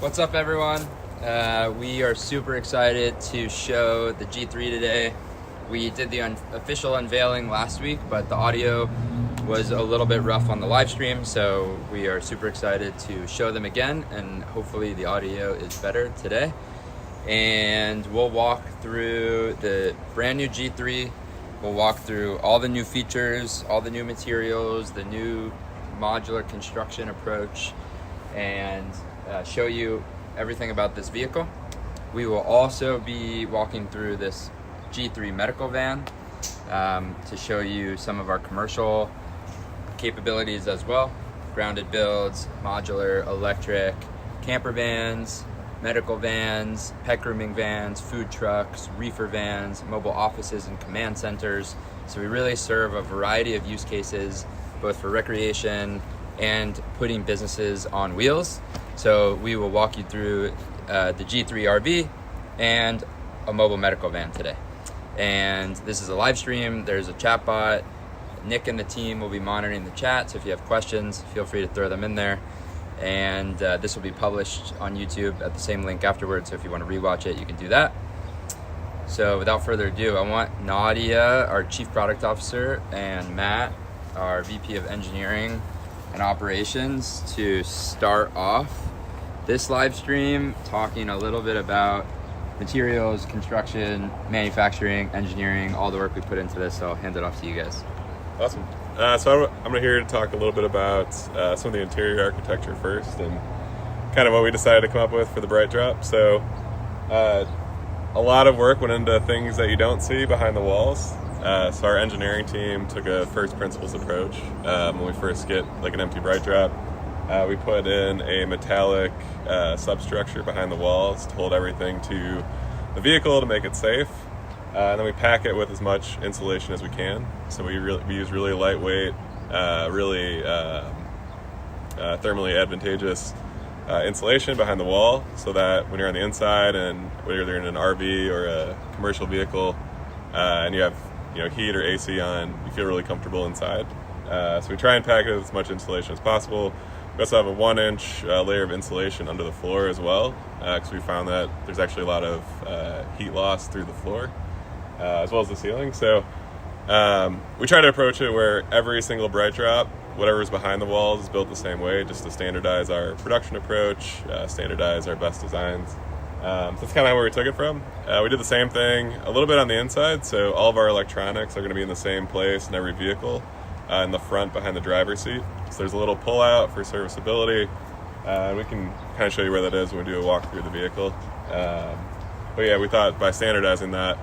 What's up, everyone? We are super excited to show the G3 today. We did the official unveiling last week, but the audio was a little bit rough on the live stream, so we are super excited to show them again, and hopefully the audio is better today. And we'll walk through the brand new G3. We'll walk through all the new features, all the new materials, the new modular construction approach, and show you everything about this vehicle. We will also be walking through this G3 medical van to show you some of our commercial capabilities as well. Grounded builds, modular, electric, camper vans, medical vans, pet grooming vans, food trucks, reefer vans, mobile offices and command centers. So we really serve a variety of use cases, both for recreation and putting businesses on wheels. So we will walk you through the G3 RV and a mobile medical van today. And this is a live stream. There's a chat bot. Nick and the team will be monitoring the chat. So if you have questions, feel free to throw them in there. And this will be published on YouTube at the same link afterwards. So if you want to rewatch it, you can do that. So without further ado, I want Nadia, our Chief Product Officer, and Matt, our VP of Engineering and Operations, to start off this live stream talking a little bit about materials, construction, manufacturing, engineering, all the work we put into this. So I'll hand it off to you guys. Awesome. So I'm here to talk a little bit about some of the interior architecture first and kind of what we decided to come up with for the Bright Drop. So a lot of work went into things that you don't see behind the walls. So our engineering team took a first principles approach. When we first get like an empty Bright Drop, we put in a metallic substructure behind the walls to hold everything to the vehicle to make it safe. And then we pack it with as much insulation as we can. So we use really lightweight, really thermally advantageous insulation behind the wall, so that when you're on the inside and whether you're in an RV or a commercial vehicle and you have heat or AC on, you feel really comfortable inside. So we try and pack it with as much insulation as possible. We also have a 1-inch layer of insulation under the floor as well, because we found that there's actually a lot of heat loss through the floor, as well as the ceiling. So we try to approach it where every single Bright Drop, whatever's behind the walls, is built the same way, just to standardize our production approach, standardize our best designs. So that's kind of where we took it from. We did the same thing a little bit on the inside, so all of our electronics are going to be in the same place in every vehicle, in the front behind the driver's seat. So there's a little pull-out for serviceability, and we can kind of show you where that is when we do a walk through the vehicle. But yeah, we thought by standardizing that,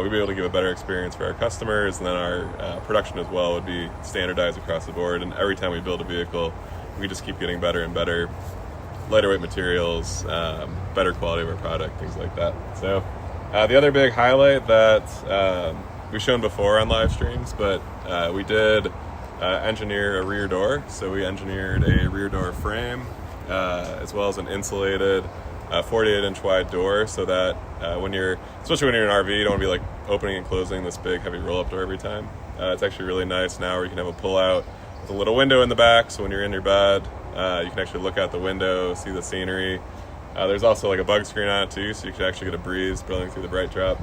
we'd be able to give a better experience for our customers, and then our production as well would be standardized across the board. And every time we build a vehicle, we just keep getting better and better, lighter weight materials, better quality of our product, things like that. So the other big highlight that we've shown before on live streams, but we did engineer a rear door. So we engineered a rear door frame as well as an insulated 48-inch wide door, so that especially when you're in an RV, you don't want to be like opening and closing this big heavy roll-up door every time. It's actually really nice now where you can have a pull-out with a little window in the back, so when you're in your bed, you can actually look out the window, see the scenery. There's also like a bug screen on it too, so you can actually get a breeze blowing through the Bright Drop.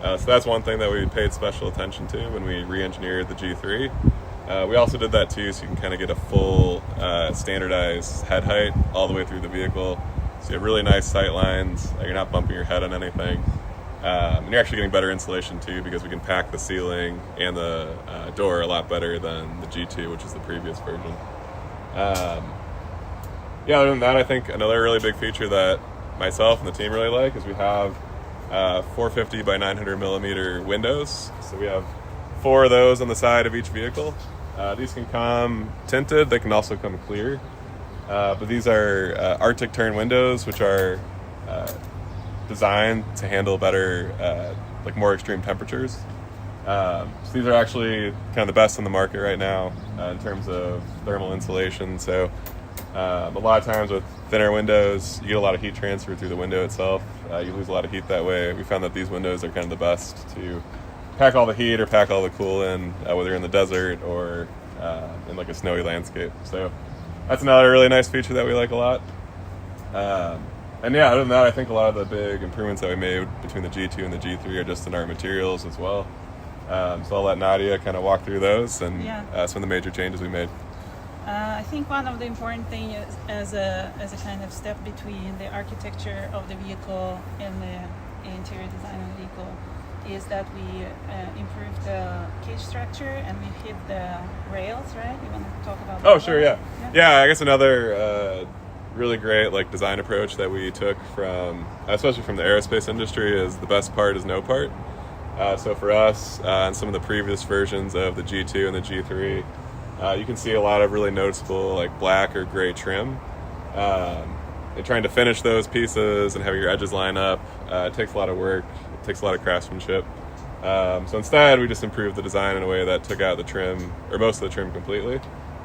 So that's one thing that we paid special attention to when we re-engineered the G3. We also did that too, so you can kind of get a full standardized head height all the way through the vehicle. So you have really nice sight lines, you're not bumping your head on anything. And you're actually getting better insulation too, because we can pack the ceiling and the door a lot better than the G2, which is the previous version. Yeah, other than that, I think another really big feature that myself and the team really like is we have 450 by 900 millimeter windows. So we have 4 of those on the side of each vehicle. These can come tinted, they can also come clear. But these are Arctic turn windows, which are designed to handle better, like more extreme temperatures. So these are actually kind of the best in the market right now in terms of thermal insulation. So a lot of times with thinner windows, you get a lot of heat transfer through the window itself. You lose a lot of heat that way. We found that these windows are kind of the best to pack all the heat or pack all the cool in, whether you're in the desert or in like a snowy landscape. So that's another really nice feature that we like a lot. And yeah, other than that, I think a lot of the big improvements that we made between the G2 and the G3 are just in our materials as well. So I'll let Nadia kind of walk through those and some of the major changes we made. I think one of the important things is as a kind of step between the architecture of the vehicle and the interior design of the vehicle is that we improved the cage structure and we hit the rails, right? You want to talk about that? Oh, sure, yeah. Yeah, I guess another really great design approach that we took from, especially from the aerospace industry, is the best part is no part. So for us, on some of the previous versions of the G2 and the G3, you can see a lot of really noticeable black or gray trim. And trying to finish those pieces and have your edges line up, it takes a lot of work, it takes a lot of craftsmanship. So instead, we just improved the design in a way that took out the trim, or most of the trim completely.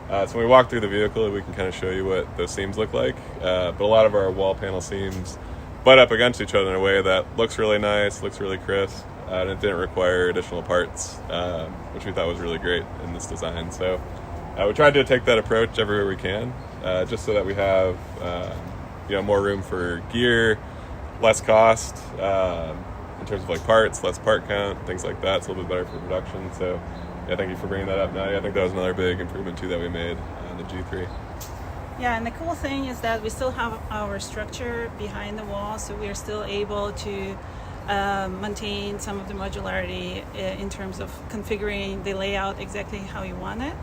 So when we walk through the vehicle, we can kind of show you what those seams look like. But a lot of our wall panel seams butt up against each other in a way that looks really nice, looks really crisp, and it didn't require additional parts, which we thought was really great in this design. So we tried to take that approach everywhere we can, just so that we have more room for gear, less cost in terms of parts, less part count, things like that. It's a little bit better for production. So yeah, thank you for bringing that up, Nadia. I think that was another big improvement too that we made on the G3. Yeah, and the cool thing is that we still have our structure behind the wall, so we are still able to maintain some of the modularity in terms of configuring the layout exactly how you want it.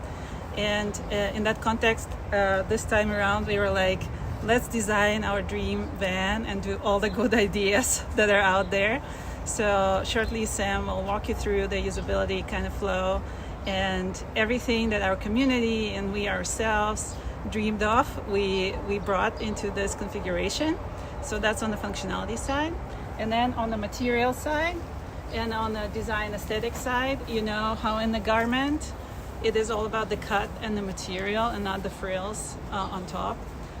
And in that context, this time around, we were like, let's design our dream van and do all the good ideas that are out there. So shortly, Sam will walk you through the usability kind of flow and everything that our community and we ourselves dreamed of, we brought into this configuration. So that's on the functionality side. And then on the material side and on the design aesthetic side, you know how in the garment, it is all about the cut and the material and not the frills on top.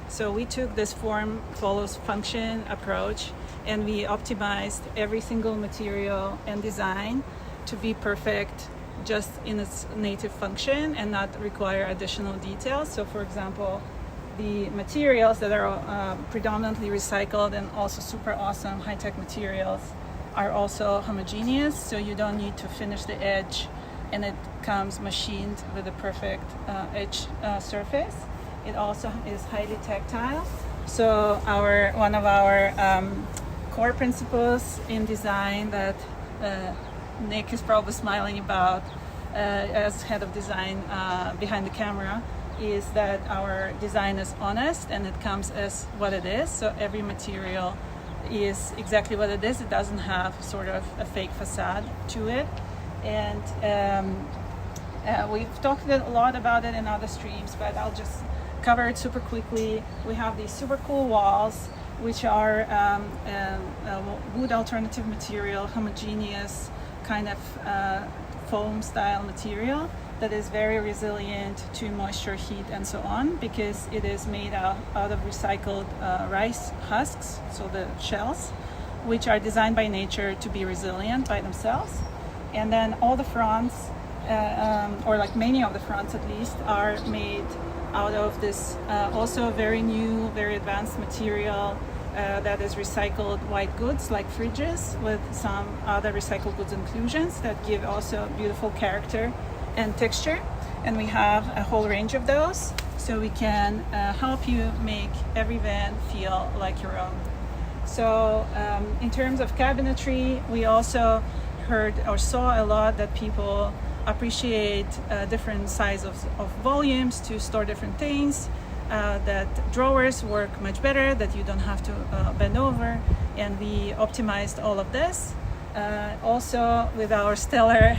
So we took this form follows function approach and we optimized every single material and design to be perfect just in its native function and not require additional details. So for example, the materials that are predominantly recycled and also super awesome high-tech materials are also homogeneous, so you don't need to finish the edge and it comes machined with a perfect edge surface. It also is highly tactile. So one of our core principles in design that Nick is probably smiling about as head of design behind the camera is that our design is honest and it comes as what it is. So every material is exactly what it is. It doesn't have sort of a fake facade to it. And we've talked a lot about it in other streams, but I'll just cover it super quickly. We have these super cool walls, which are wood alternative material, homogeneous kind of foam style material that is very resilient to moisture, heat, and so on, because it is made out of recycled rice husks, so the shells, which are designed by nature to be resilient by themselves. And then all the fronts, or many of the fronts at least, are made out of this also very new, very advanced material that is recycled white goods like fridges with some other recycled goods inclusions that give also beautiful character and texture. And we have a whole range of those, so we can help you make every van feel like your own. So in terms of cabinetry, we also heard or saw a lot that people appreciate different sizes of volumes to store different things, that drawers work much better, that you don't have to bend over, and we optimized all of this. Also with our stellar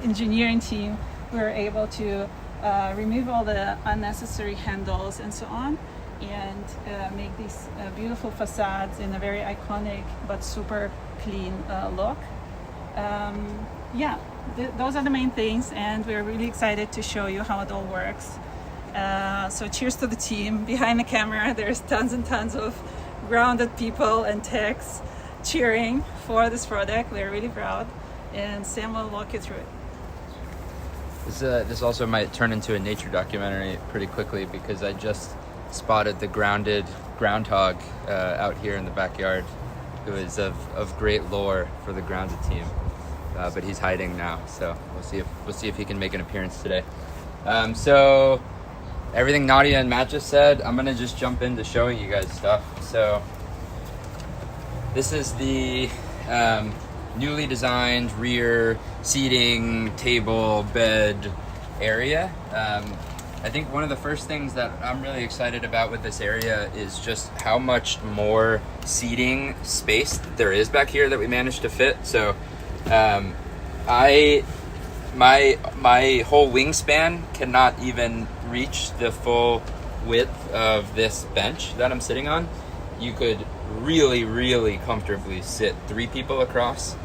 engineering team, we were able to remove all the unnecessary handles and so on, and make these beautiful facades in a very iconic but super clean look. Those are the main things, and we're really excited to show you how it all works. So cheers to the team behind the camera. There's tons and tons of grounded people and techs cheering for this product. We're really proud, and Sam will walk you through it. This also might turn into a nature documentary pretty quickly, because I just spotted the grounded groundhog out here in the backyard who is of great lore for the grounded team. But he's hiding now, so we'll see if he can make an appearance today. So everything Nadia and Matt just said, I'm gonna just jump into showing you guys stuff. So this is the newly designed rear seating, table, bed area. I think one of the first things that I'm really excited about with this area is just how much more seating space there is back here that we managed to fit. So my whole wingspan cannot even reach the full width of this bench that I'm sitting on. You could really comfortably sit 3 people across.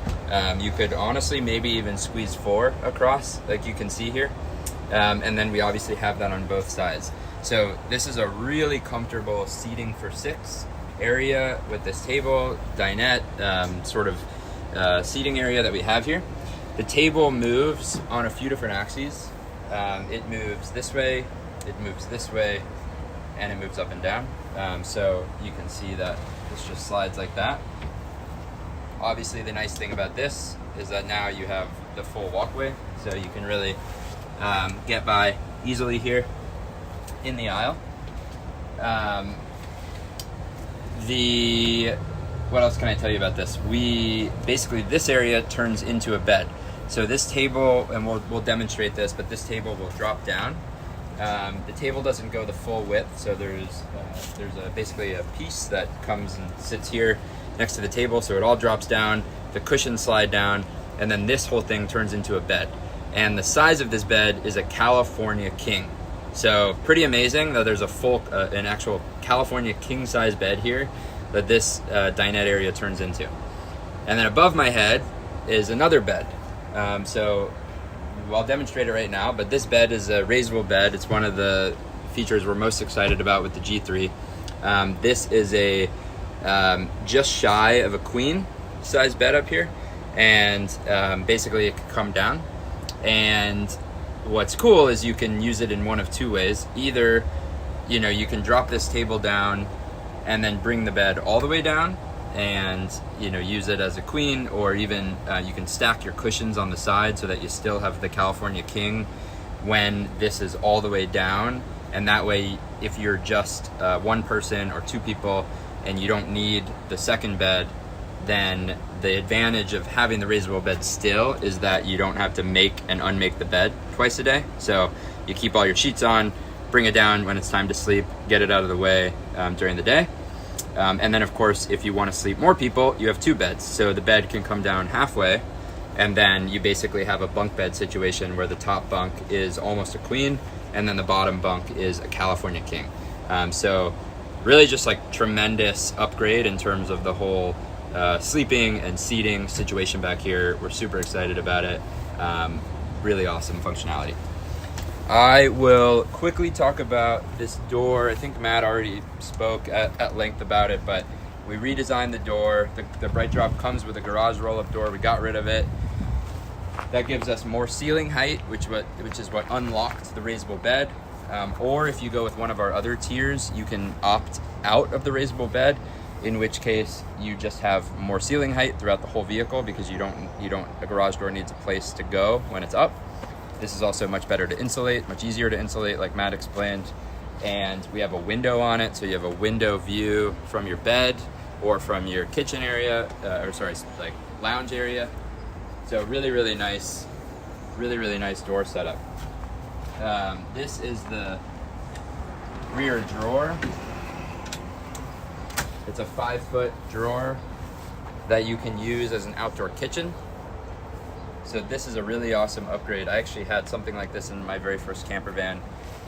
You could honestly maybe even squeeze 4 across, like you can see here. And then we obviously have that on both sides. So this is a really comfortable seating for 6 area with this table, dinette, sort of seating area that we have here. The table moves on a few different axes. It moves this way, it moves this way, and it moves up and down. So you can see that this just slides like that. Obviously the nice thing about this is that now you have the full walkway, so you can really get by easily here in the aisle. What else can I tell you about this? Basically this area turns into a bed. So this table, and we'll demonstrate this, but this table will drop down. The table doesn't go the full width, so there's basically a piece that comes and sits here next to the table, so it all drops down, the cushions slide down, and then this whole thing turns into a bed. And the size of this bed is a California king. So pretty amazing that there's an actual California king size bed here that this dinette area turns into. And then above my head is another bed. So I'll demonstrate it right now, but this bed is a raisable bed. It's one of the features we're most excited about with the G3. This is a just shy of a queen size bed up here, and basically it can come down. And what's cool is you can use it in one of 2 ways. Either, you can drop this table down and then bring the bed all the way down and use it as a queen, or even you can stack your cushions on the side so that you still have the California king when this is all the way down. And that way, if you're just 1 person or 2 people and you don't need the second bed, then the advantage of having the raisable bed still is that you don't have to make and unmake the bed twice a day. So you keep all your sheets on, bring it down when it's time to sleep, get it out of the way during the day. And then of course, if you want to sleep more people, you have 2 beds. So the bed can come down halfway, and then you basically have a bunk bed situation where the top bunk is almost a queen, and then the bottom bunk is a California king. So really just like tremendous upgrade in terms of the whole sleeping and seating situation back here. We're super excited about it. Really awesome functionality. I will quickly talk about this door. I think Matt already spoke at length about it, but we redesigned the door. The Bright Drop comes with a garage roll-up door. We got rid of it. That gives us more ceiling height, which is what unlocked the raisable bed. Or if you go with one of our other tiers, you can opt out of the raisable bed, in which case you just have more ceiling height throughout the whole vehicle, because a garage door needs a place to go when it's up. This is also much better to insulate, much easier to insulate, like Matt explained. And we have a window on it, so you have a window view from your bed or from your kitchen area, like lounge area. So really nice door setup. This is the rear drawer. It's a 5-foot drawer that you can use as an outdoor kitchen. So this is a really awesome upgrade. I actually had something like this in my very first camper van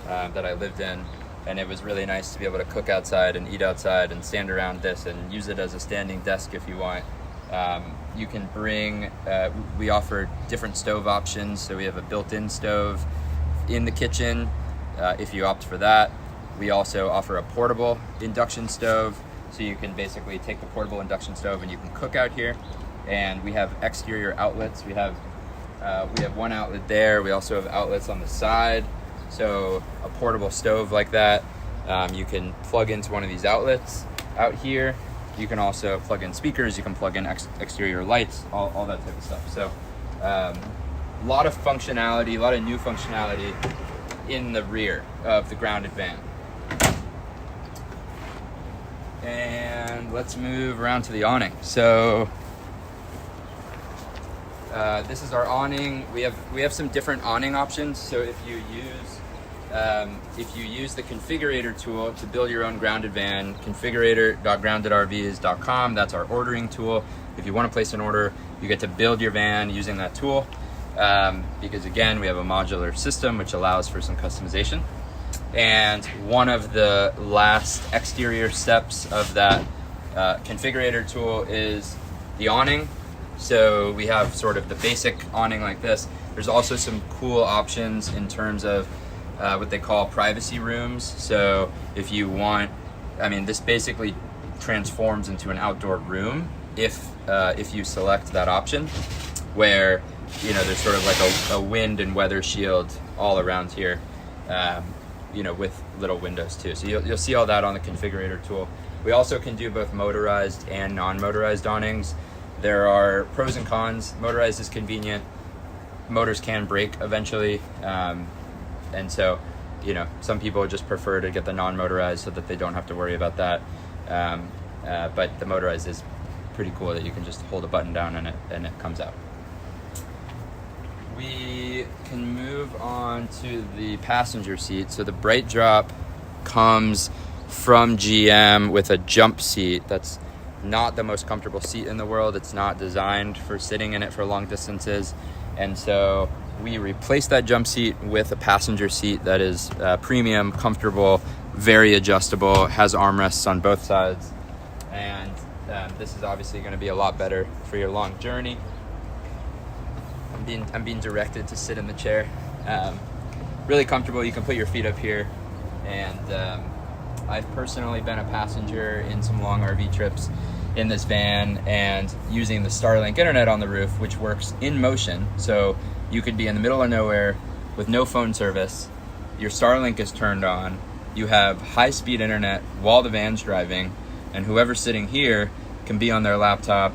that I lived in, and it was really nice to be able to cook outside and eat outside and stand around this and use it as a standing desk if you want. You can bring, we offer different stove options. So we have a built-in stove in the kitchen if you opt for that. We also offer a portable induction stove. So you can basically take the portable induction stove and you can cook out here. And we have exterior outlets. We have one outlet there. We also have outlets on the side. So a portable stove like that You can plug into one of these outlets out here. You can also plug in speakers, you can plug in exterior lights, all that type of stuff. So a lot of functionality, a lot of new functionality in the rear of the grounded van. And let's move around to the awning. So this is our awning. We have some different awning options. So if you use the configurator tool to build your own grounded van, configurator.groundedrvs.com, that's our ordering tool. If you want to place an order, you get to build your van using that tool, because again, we have a modular system which allows for some customization. And one of the last exterior steps of that configurator tool is the awning. So we have sort of the basic awning like this. There's also some cool options in terms of what they call privacy rooms. So if you want, this basically transforms into an outdoor room if you select that option, where there's sort of like a wind and weather shield all around here, with little windows too. So you'll see all that on the configurator tool. We also can do both motorized and non-motorized awnings. There are pros and cons. Motorized is convenient. Motors can break eventually. And so, some people just prefer to get the non-motorized so that they don't have to worry about that. But the motorized is pretty cool that you can just hold a button down and it comes out. We can move on to the passenger seat. So the Bright Drop comes from GM with a jump seat. That's not the most comfortable seat in the world. It's not designed for sitting in it for long distances. And so we replaced that jump seat with a passenger seat that is premium, comfortable, very adjustable, has armrests on both sides. And this is obviously going to be a lot better for your long journey. I'm being directed to sit in the chair. Really comfortable. You can put your feet up here. And I've personally been a passenger in some long RV trips in this van, and using the Starlink internet on the roof, which works in motion. So you could be in the middle of nowhere with no phone service. Your Starlink is turned on. You have high-speed internet while the van's driving, and whoever's sitting here can be on their laptop,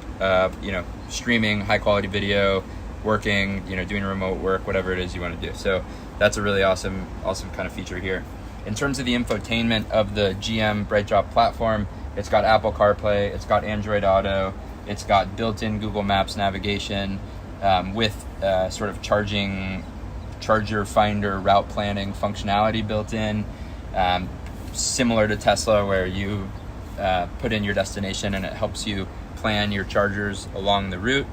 streaming high-quality video, working, doing remote work, whatever it is you want to do. So that's a really awesome kind of feature here. In terms of the infotainment of the GM Bright Drop platform, it's got Apple CarPlay, it's got Android Auto, it's got built-in Google Maps navigation with sort of charger finder route planning functionality built in, similar to Tesla, where you put in your destination and it helps you plan your chargers along the route.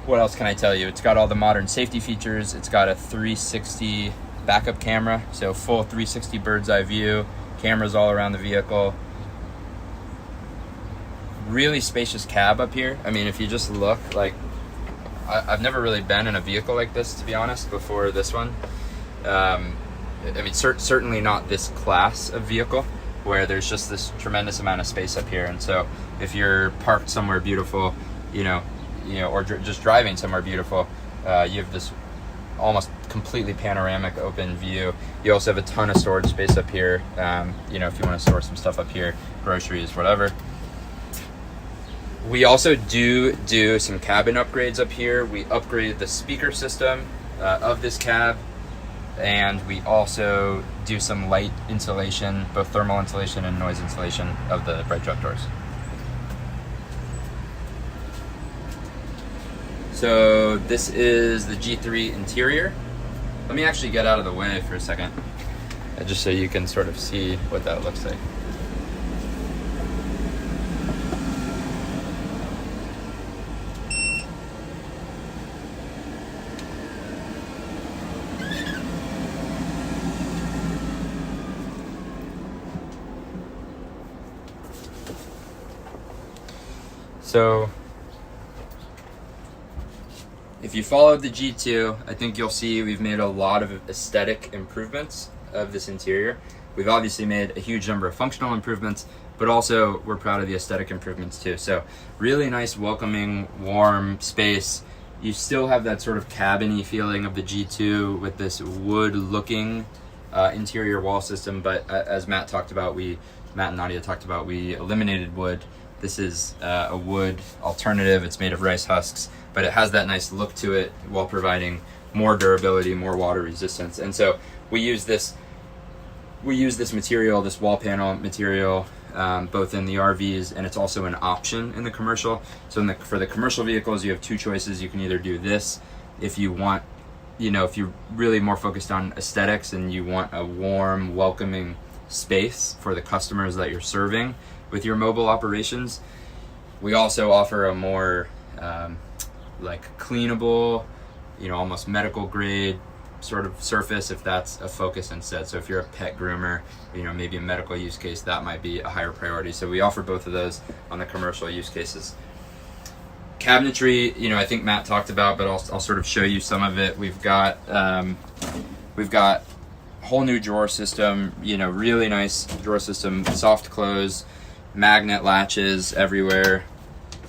What else can I tell you? It's got all the modern safety features. It's got a 360 backup camera, so full 360 bird's eye view, cameras all around the vehicle. Really spacious cab up here. If you just look, I've never really been in a vehicle like this, to be honest, before this one. Certainly not this class of vehicle, where there's just this tremendous amount of space up here. And so if you're parked somewhere beautiful, or just driving somewhere beautiful, you have this almost completely panoramic open view. You also have a ton of storage space up here, if you want to store some stuff up here, groceries, whatever. We also do some cabin upgrades up here. We upgraded the speaker system of this cab, and we also do some light insulation, both thermal insulation and noise insulation of the Bright Drop doors. So this is the G3 interior. Let me actually get out of the way for a second, just so you can sort of see what that looks like. So if you followed the G2, I think you'll see we've made a lot of aesthetic improvements of this interior. We've obviously made a huge number of functional improvements, but also we're proud of the aesthetic improvements too. So really nice, welcoming, warm space. You still have that sort of cabin-y feeling of the G2 with this wood-looking interior wall system, but as Matt and Nadia talked about, we eliminated wood. This is a wood alternative. It's made of rice husks, but it has that nice look to it while providing more durability, more water resistance. And so we use this material, this wall panel material, both in the RVs, and it's also an option in the commercial. So for the commercial vehicles, you have two choices. You can either do this if you want, if you're really more focused on aesthetics and you want a warm, welcoming space for the customers that you're serving with your mobile operations. We also offer a more cleanable, almost medical grade sort of surface if that's a focus instead. So if you're a pet groomer, maybe a medical use case, that might be a higher priority. So we offer both of those on the commercial use cases. Cabinetry, I think Matt talked about, but I'll sort of show you some of it. We've got whole new drawer system, really nice drawer system, soft close, magnet latches everywhere.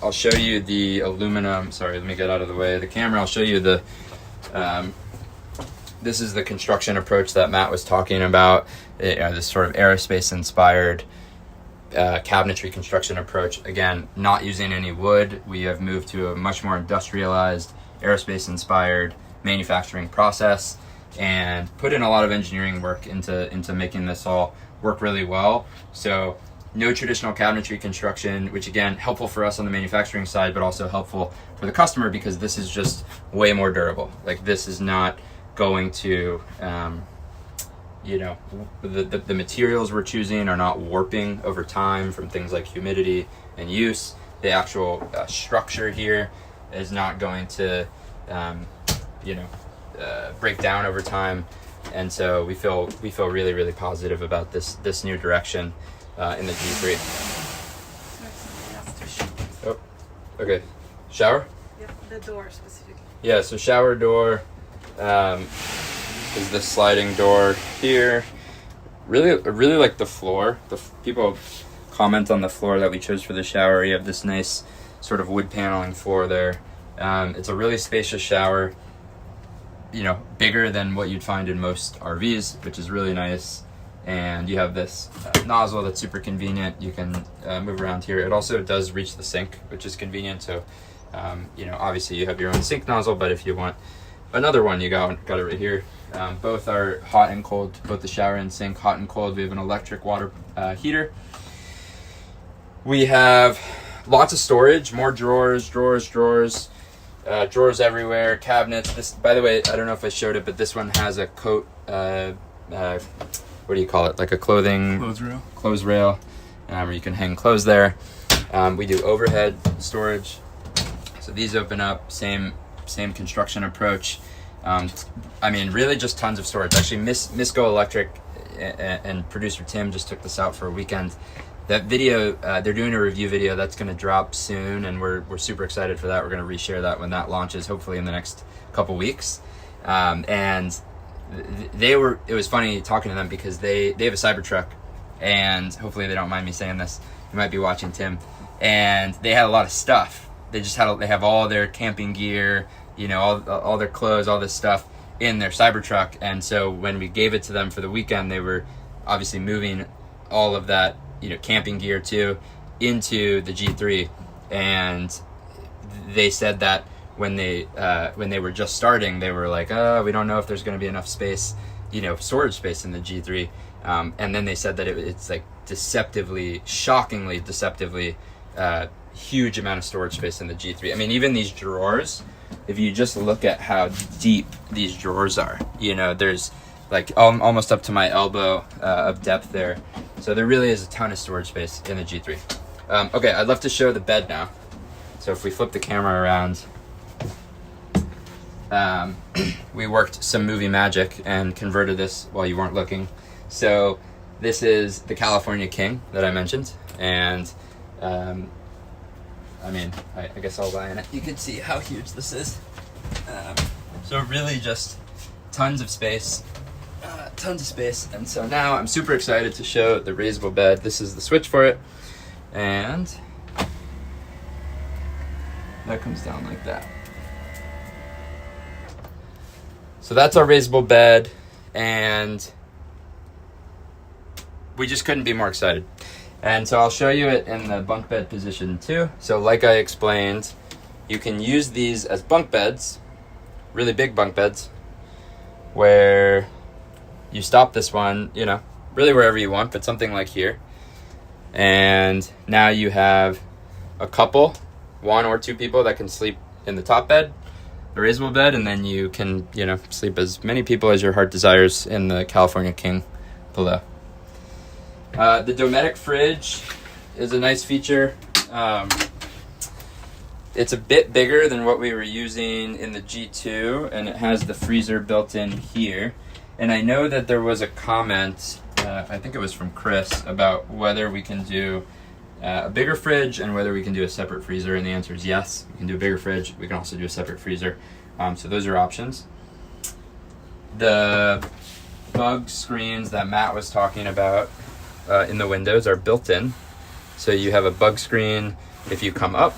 I'll show you the aluminum, sorry, let me get out of the way of the camera. I'll show you the, this is the construction approach that Matt was talking about, this sort of aerospace inspired cabinetry construction approach. Again, not using any wood. We have moved to a much more industrialized, aerospace inspired manufacturing process and put in a lot of engineering work into making this all work really well. So no traditional cabinetry construction, which again, helpful for us on the manufacturing side, but also helpful for the customer because this is just way more durable. Like this is not going to, the materials we're choosing are not warping over time from things like humidity and use. The actual structure here is not going to, break down over time. And so we feel really, really positive about this new direction in the G3. Oh, okay. Shower? Yeah, the door specifically. Yeah, so shower door is this sliding door here. Really like the floor. People comment on the floor that we chose for the shower. You have this nice sort of wood paneling floor there. It's a really spacious shower, bigger than what you'd find in most RVs, which is really nice. And you have this nozzle that's super convenient. You can move around here. It also does reach the sink, which is convenient. So, obviously you have your own sink nozzle, but if you want another one, you got it right here. Both are hot and cold, both the shower and sink, hot and cold. We have an electric water heater. We have lots of storage, more drawers everywhere, cabinets. This, by the way, I don't know if I showed it, but this one has a coat, what do you call it? Like a clothes rail, where you can hang clothes there. We do overhead storage. So these open up, same construction approach. Really just tons of storage. Actually, Miss Go Electric and producer Tim just took this out for a weekend. That video, they're doing a review video that's going to drop soon, and we're super excited for that. We're going to reshare that when that launches, hopefully in the next couple weeks. And it was funny talking to them because they have a Cybertruck, and hopefully they don't mind me saying this. You might be watching Tim, and they had a lot of stuff. They have all their camping gear, all their clothes, all this stuff in their Cybertruck. And so when we gave it to them for the weekend, they were obviously moving all of that, camping gear too, into the G3. And they said that when they were just starting, they were like, we don't know if there's going to be enough space, storage space in the G3. And then they said that it's like shockingly deceptively, huge amount of storage space in the G3. I mean, even these drawers, if you just look at how deep these drawers are, there's like almost up to my elbow of depth there. So there really is a ton of storage space in the G3. Okay, I'd love to show the bed now. So if we flip the camera around, we worked some movie magic and converted this while you weren't looking. So this is the California King that I mentioned. And I guess I'll lie in it. You can see how huge this is. So really just tons of space. And so now I'm super excited to show the raisable bed. This is the switch for it. And that comes down like that. So that's our raisable bed. And we just couldn't be more excited. And so I'll show you it in the bunk bed position too. So like I explained, you can use these as bunk beds, really big bunk beds, where you stop this one, you know, really wherever you want, but something like here. And now you have a couple, 1 or 2 people that can sleep in the top bed, the raisable bed, and then you can, you know, sleep as many people as your heart desires in the California King below. The Dometic fridge is a nice feature. It's a bit bigger than what we were using in the G2, and it has the freezer built in here. And I know that there was a comment, I think it was from Chris, about whether we can do a bigger fridge and whether we can do a separate freezer, and the answer is yes. We can do a bigger fridge. We can also do a separate freezer. So those are options. The bug screens that Matt was talking about in the windows are built in. So you have a bug screen if you come up,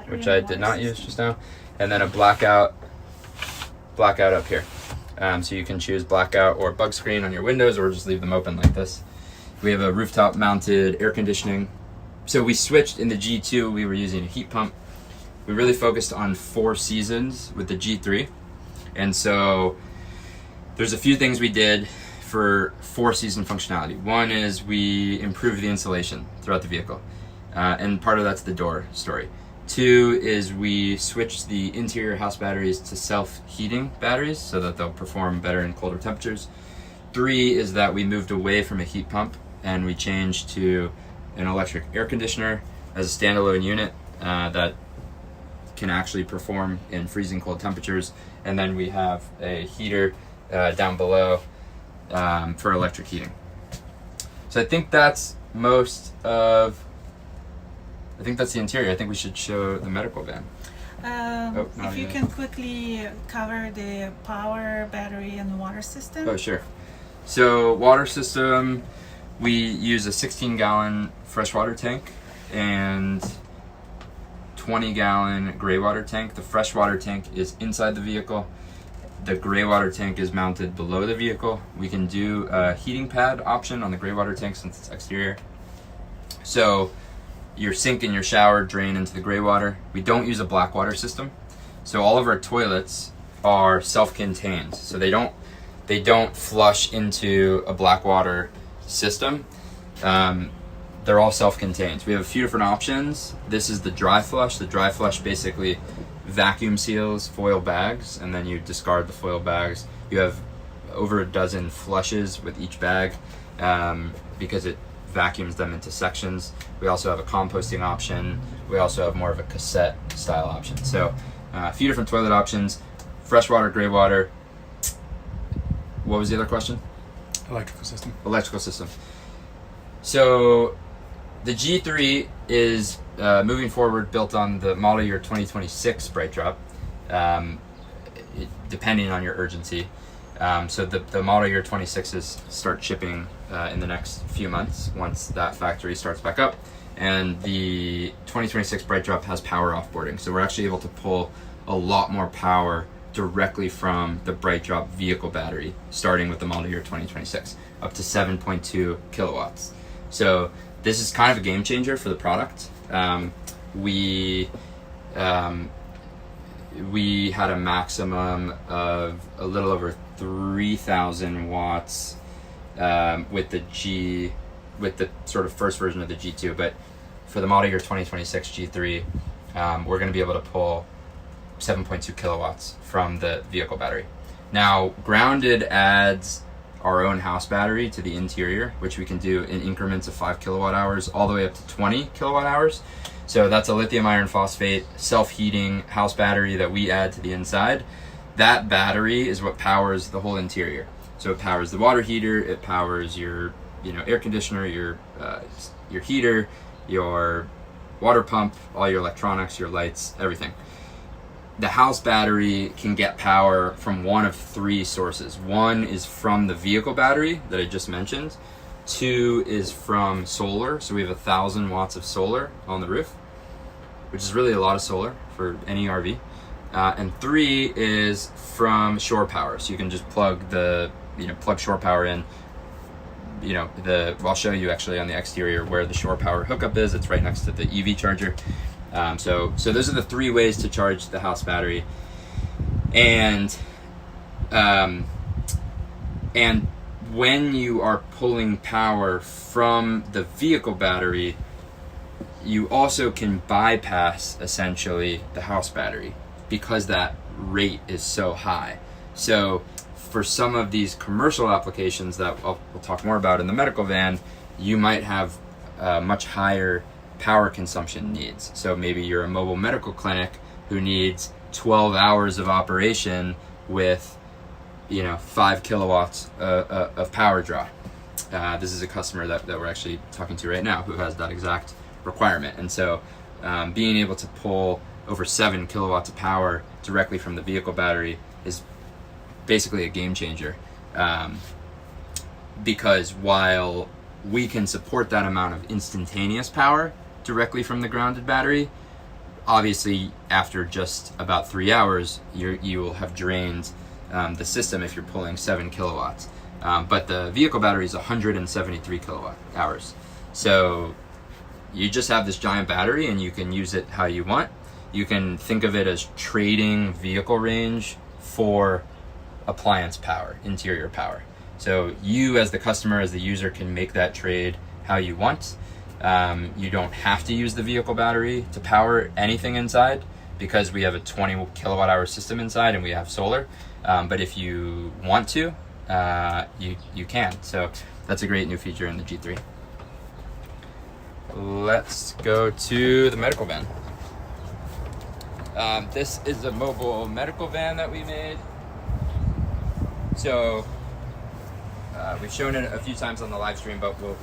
which I did not use just now, and then a blackout up here. So you can choose blackout or bug screen on your windows, or just leave them open like this. We have a rooftop mounted air conditioning. So we switched in the G2, we were using a heat pump. We really focused on 4 seasons with the G3. And so there's a few things we did for 4-season functionality. One is we improved the insulation throughout the vehicle. And part of that's the door story. 2 is we switched the interior house batteries to self-heating batteries so that they'll perform better in colder temperatures. 3 is that we moved away from a heat pump and we changed to an electric air conditioner as a standalone unit that can actually perform in freezing cold temperatures. And then we have a heater down below for electric heating. So I think that's I think that's the interior. I think we should show the medical van. If you can quickly cover the power, battery, and water system. Oh, sure. So water system, we use a 16-gallon freshwater tank and 20-gallon gray water tank. The freshwater tank is inside the vehicle. The gray water tank is mounted below the vehicle. We can do a heating pad option on the gray water tank since it's exterior. So your sink and your shower drain into the gray water. We don't use a black water system. So all of our toilets are self-contained. So they don't flush into a black water system. They're all self-contained. We have a few different options. This is the dry flush. The dry flush basically vacuum seals foil bags, and then you discard the foil bags. You have over a dozen flushes with each bag because it vacuums them into sections. We also have a composting option. We also have more of a cassette style option. So a few different toilet options. Freshwater, gray water. What was the other question? Electrical system. Electrical system. So the G3 is moving forward built on the model year 2026 Bright Drop, depending on your urgency. So the model year 26s start shipping in the next few months once that factory starts back up. And the 2026 Bright Drop has power offboarding. So we're actually able to pull a lot more power directly from the Bright Drop vehicle battery, starting with the model year 2026, up to 7.2 kilowatts. So this is kind of a game changer for the product. We had a maximum of a little over 3,000 watts with the sort of first version of the G2, but for the model year 2026 G3, we're going to be able to pull 7.2 kilowatts from the vehicle battery. Now, grounded adds our own house battery to the interior, which we can do in increments of 5 kilowatt hours all the way up to 20 kilowatt hours. So that's a lithium iron phosphate self-heating house battery that we add to the inside. That battery is what powers the whole interior. So it powers the water heater, it powers your air conditioner, your heater, your water pump, all your electronics, your lights, everything. The house battery can get power from one of 3 sources. 1 is from the vehicle battery that I just mentioned. 2 is from solar. So we have 1,000 watts of solar on the roof, which is really a lot of solar for any RV. And 3 is from shore power. So you can just plug shore power in. I'll show you actually on the exterior where the shore power hookup is. It's right next to the EV charger. So those are the 3 ways to charge the house battery. And when you are pulling power from the vehicle battery, you also can bypass essentially the house battery because that rate is so high. So for some of these commercial applications that we'll talk more about in the medical van, you might have much higher power consumption needs. So maybe you're a mobile medical clinic who needs 12 hours of operation with 5 kilowatts of power draw. This is a customer that we're actually talking to right now who has that exact requirement. And so being able to pull over 7 kilowatts of power directly from the vehicle battery is basically a game changer, because while we can support that amount of instantaneous power directly from the grounded battery, obviously after just about 3 hours you will have drained the system if you're pulling 7 kilowatts. But the vehicle battery is 173 kilowatt hours. So you just have this giant battery and you can use it how you want. You can think of it as trading vehicle range for appliance power, interior power. So you as the customer, as the user, can make that trade how you want. You don't have to use the vehicle battery to power anything inside because we have a 20 kilowatt hour system inside and we have solar. But if you want to, you can. So that's a great new feature in the G3. Let's go to the medical van. This is a mobile medical van that we made. So we've shown it a few times on the live stream, but we'll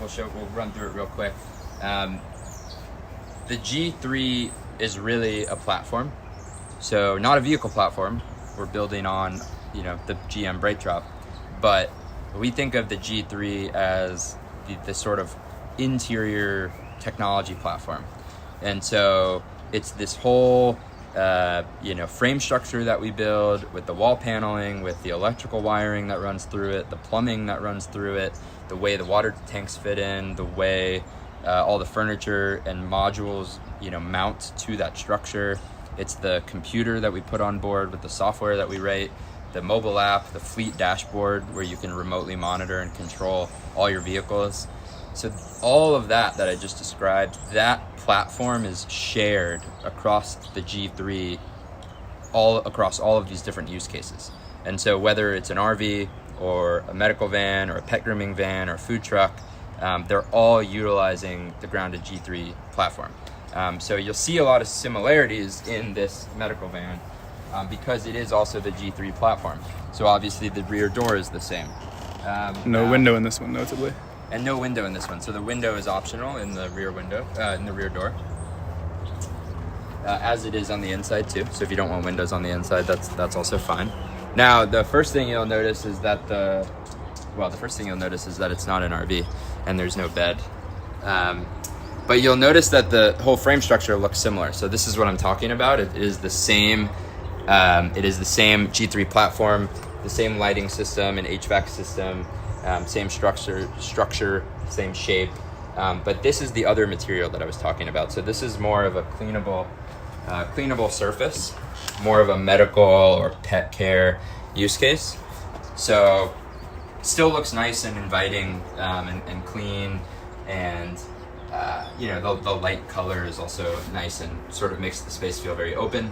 run through it real quick. The G3 is really a platform, so not a vehicle platform. We're building on the GM BrightDrop, but we think of the G3 as the sort of interior technology platform. And so it's this whole frame structure that we build with the wall paneling, with the electrical wiring that runs through it, the plumbing that runs through it, the way the water tanks fit in, the way all the furniture and modules mount to that structure. It's the computer that we put on board with the software that we write, the mobile app, the fleet dashboard where you can remotely monitor and control all your vehicles. So all of that I just described, that platform is shared across the G3, across all of these different use cases. And so whether it's an RV or a medical van or a pet grooming van or a food truck, they're all utilizing the grounded G3 platform. So you'll see a lot of similarities in this medical van because it is also the G3 platform. So obviously the rear door is the same. No window in this one, notably. And no window in this one. So the window is optional in the rear window, in the rear door, as it is on the inside too. So if you don't want windows on the inside, that's also fine. Now, the first thing you'll notice is that it's not an RV and there's no bed. But you'll notice that the whole frame structure looks similar. So this is what I'm talking about. It is the same. It is the same G3 platform, the same lighting system and HVAC system. Same structure, same shape, but this is the other material that I was talking about. So this is more of a cleanable surface, more of a medical or pet care use case. So still looks nice and inviting and clean, and the light color is also nice and sort of makes the space feel very open,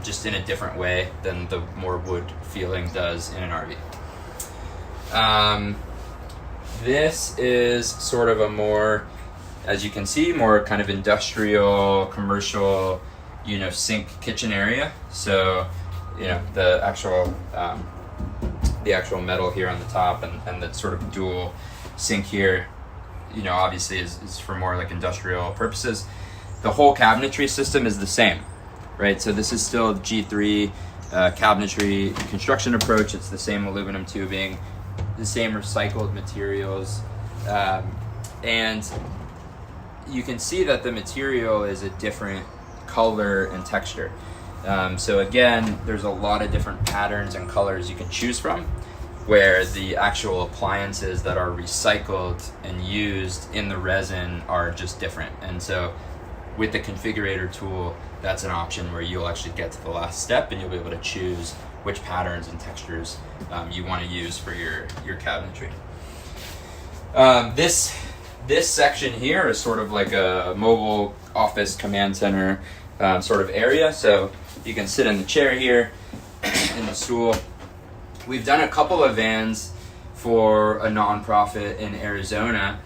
just in a different way than the more wood feeling does in an RV. This is sort of a more, as you can see, more kind of industrial, commercial, sink kitchen area. So, the actual metal here on the top and the sort of dual sink here, obviously is for more like industrial purposes. The whole cabinetry system is the same, right? So this is still G3 cabinetry construction approach. It's the same aluminum tubing, the same recycled materials, and you can see that the material is a different color and texture. So again, there's a lot of different patterns and colors you can choose from. where the actual appliances that are recycled and used in the resin are just different. And so with the configurator tool, that's an option where you'll actually get to the last step and you'll be able to choose which patterns and textures you want to use for your cabinetry. This section here is sort of like a mobile office command center sort of area. So you can sit in the chair here, in the stool. We've done a couple of vans for a nonprofit in Arizona.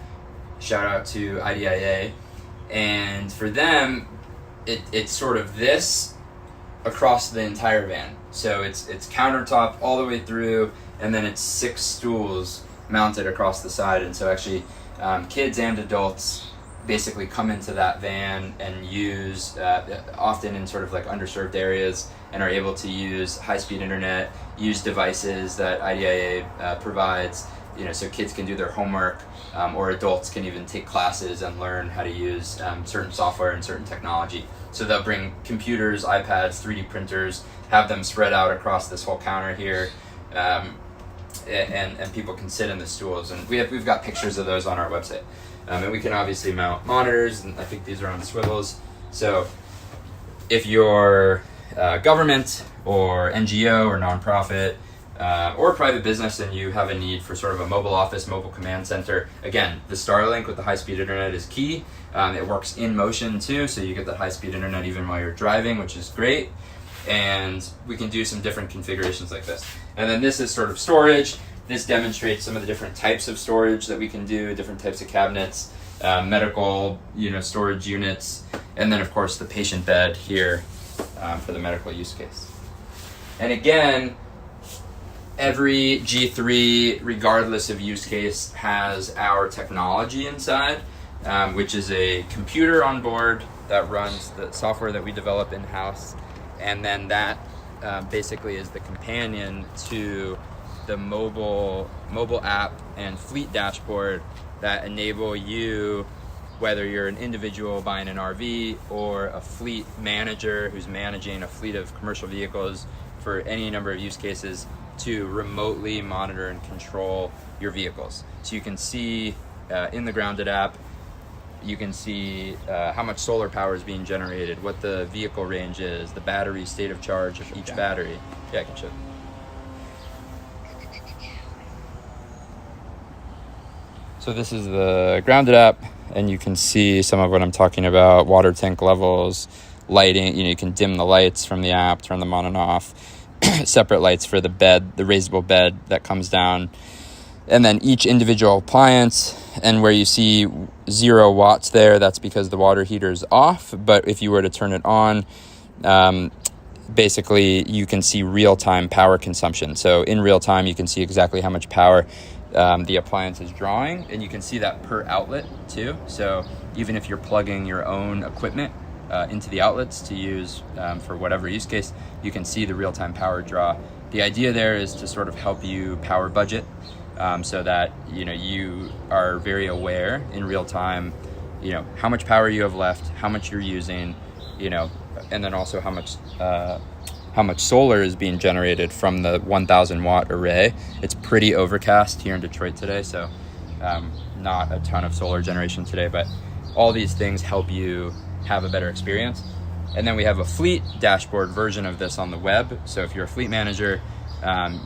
Shout out to IDIA. And for them, it's sort of this across the entire van. So it's countertop all the way through, and then it's 6 stools mounted across the side. And so actually kids and adults basically come into that van and use, often in sort of like underserved areas, and are able to use high-speed internet, use devices that IDIA provides, so kids can do their homework, or adults can even take classes and learn how to use certain software and certain technology. So they'll bring computers, iPads, 3D printers, have them spread out across this whole counter here, and people can sit in the stools. And we've got pictures of those on our website. And we can obviously mount monitors, and I think these are on swivels. So if you're government or NGO or nonprofit or private business and you have a need for sort of a mobile office, mobile command center, again, the Starlink with the high-speed internet is key. It works in motion too, so you get that high-speed internet even while you're driving, which is great. And we can do some different configurations like this. And then this is sort of storage. This demonstrates some of the different types of storage that we can do, different types of cabinets, medical, storage units, and then of course the patient bed here for the medical use case. And again, every G3, regardless of use case, has our technology inside, which is a computer on board that runs the software that we develop in-house, and then that basically is the companion to the mobile app and fleet dashboard that enable you, whether you're an individual buying an RV or a fleet manager who's managing a fleet of commercial vehicles for any number of use cases, to remotely monitor and control your vehicles. So you can see in the Grounded app, you can see how much solar power is being generated, what the vehicle range is, the battery state of charge of each battery. Yeah, I can show. So this is the Grounded app, and you can see some of what I'm talking about: water tank levels, lighting. You can dim the lights from the app, turn them on and off. Separate lights for the bed, the raisable bed that comes down, and then each individual appliance. And where you see 0 watts there, that's because the water heater is off. But if you were to turn it on, basically you can see real-time power consumption. So in real time, you can see exactly how much power the appliance is drawing, and you can see that per outlet too. So even if you're plugging your own equipment into the outlets to use for whatever use case, you can see the real-time power draw. The idea there is to sort of help you power budget, so that you are very aware in real time, how much power you have left, how much you're using, and then also how much solar is being generated from the 1,000 watt array. It's pretty overcast here in Detroit today, so not a ton of solar generation today, but all these things help you have a better experience. And then we have a fleet dashboard version of this on the web. So if you're a fleet manager,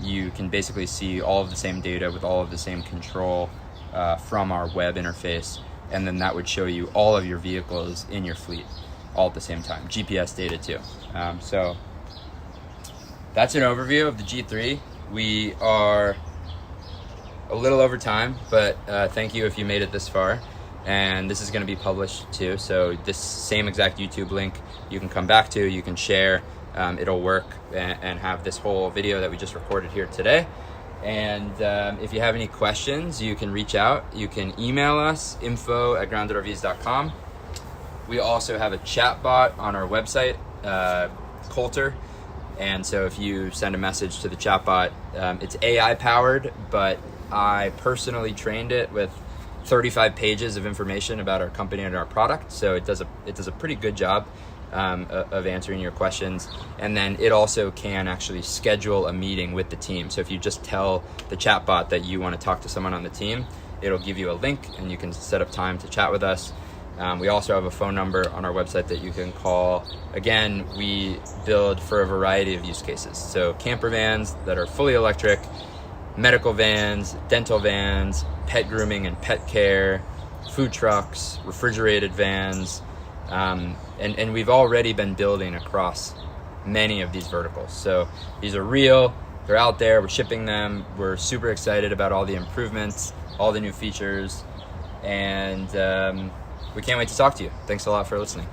you can basically see all of the same data with all of the same control from our web interface. And then that would show you all of your vehicles in your fleet all at the same time. GPS data too. So that's an overview of the G3. We are a little over time, but thank you if you made it this far. And this is going to be published too. So this same exact YouTube link you can come back to, you can share. It'll work and have this whole video that we just recorded here today. And if you have any questions, you can reach out. You can email us, info@groundedrvs.com. We also have a chat bot on our website, Coulter. And so if you send a message to the chat bot, it's AI powered, but I personally trained it with 35 pages of information about our company and our product. So it does a pretty good job of answering your questions. And then it also can actually schedule a meeting with the team. So if you just tell the chatbot that you want to talk to someone on the team, it'll give you a link and you can set up time to chat with us. We also have a phone number on our website that you can call. Again, we build for a variety of use cases. So camper vans that are fully electric, medical vans, dental vans, pet grooming and pet care, food trucks, refrigerated vans, and we've already been building across many of these verticals. So these are real, they're out there, we're shipping them, we're super excited about all the improvements, all the new features, and we can't wait to talk to you. Thanks a lot for listening.